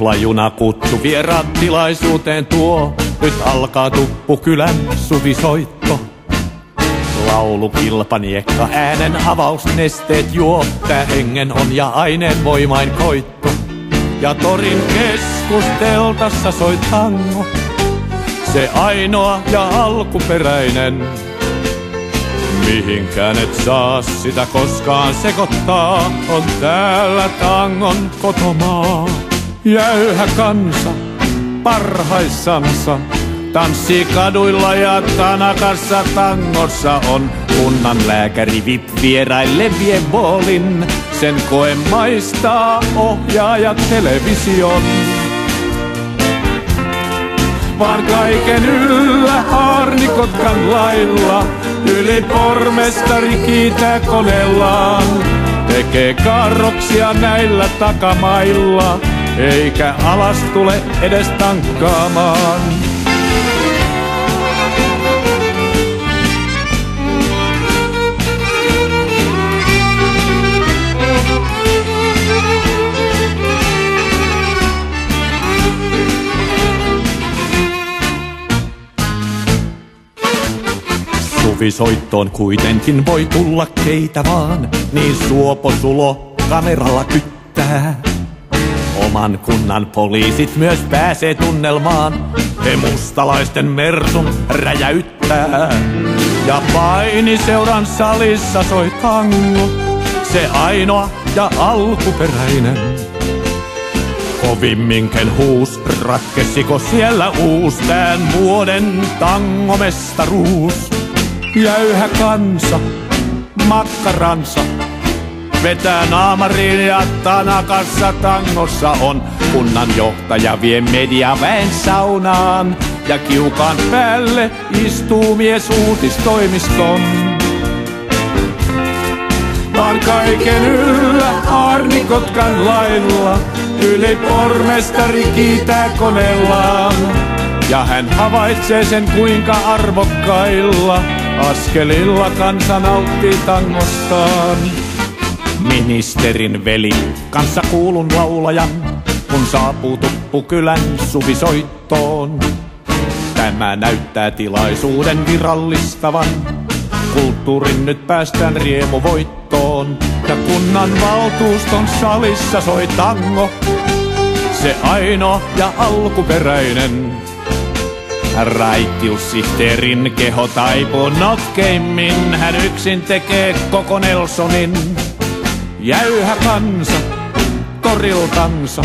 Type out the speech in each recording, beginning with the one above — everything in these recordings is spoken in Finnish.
Juhlajuna kutsu vieraat tilaisuuteen tuo. Nyt alkaa Tuppukylän suvisoitto. Laulu, kilpa, niekka, äänen avaus, nesteet juo. Tää hengen on ja aineen voimain koitto. Ja torin keskusteltassa soi tango. Se ainoa ja alkuperäinen. Mihinkään et saa sitä koskaan sekoittaa. On täällä tangon kotomaa. Jäyhä kansa parhaissansa tanssii kaduilla ja Tanakassa tangossa on kunnan lääkäri VIP vieraille vie boolin. Sen koe maistaa ohjaaja television. Vaan kaiken yllä Aarnikotkan lailla yli pormestari kiitää koneellaan. Tekee kaarroksia näillä takamailla, eikä alas tule edes tankkaamaan. Suvisoittoon kuitenkin voi tulla keitä vaan, niin Suopo Sulo kameralla kyttää. Oman kunnan poliisit myös pääsee tunnelmaan, he mustalaisten mersun räjäyttää. Ja painiseuran salissa soi tango, se ainoa ja alkuperäinen. Kovimminken huus, ratkesiko siellä uus tän vuoden tangomestaruus? Jäyhä kansa, makkaransa, vetää naamariin ja Tanakassa tangossa on. Kunnan johtaja vie mediaväen saunaan ja kiukaan päälle istuu mies uutistoimiston. Vaan kaiken yllä Aarnikotkan lailla yli pormestari kiitää koneellaan. Ja hän havaitsee sen kuinka arvokkailla askelilla kansa nauttii tangostaan. Ministerin veli, kanssa kuulun laulajan, kun saapuu Tuppukylän suvisoittoon. Tämä näyttää tilaisuuden virallistavan, kulttuurin nyt päästään riemuvoittoon. Ja kunnan valtuuston salissa soi tango, se ainoa ja alkuperäinen. Raittiussihteerin keho taipuu notkeimmin, hän yksin tekee koko Nelsonin. Jäyhä kansa toriltansa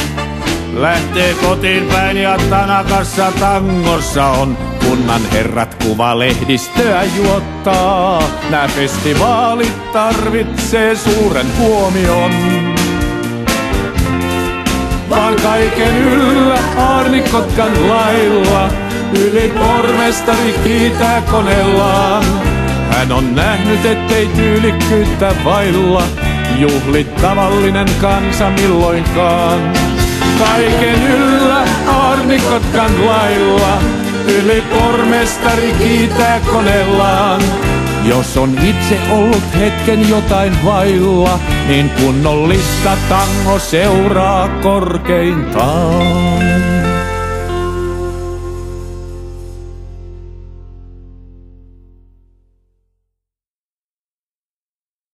lähtee kotiin päin ja Tanakassa tangossa on. Kunnan herrat kuvalehdistöä juottaa, nää festivaalit tarvitsee suuren huomion. Vaan kaiken yllä Aarnikotkan lailla yli pormestari kiitää koneellaan. Hän on nähnyt, ettei tyylikkyyttä vailla juhli tavallinen kansa milloinkaan. Kaiken yllä Aarnikotkan lailla yli pormestari kiitää koneellaan. Jos on itse ollut hetken jotain vailla, niin kunnollista tango seuraa korkeintaan.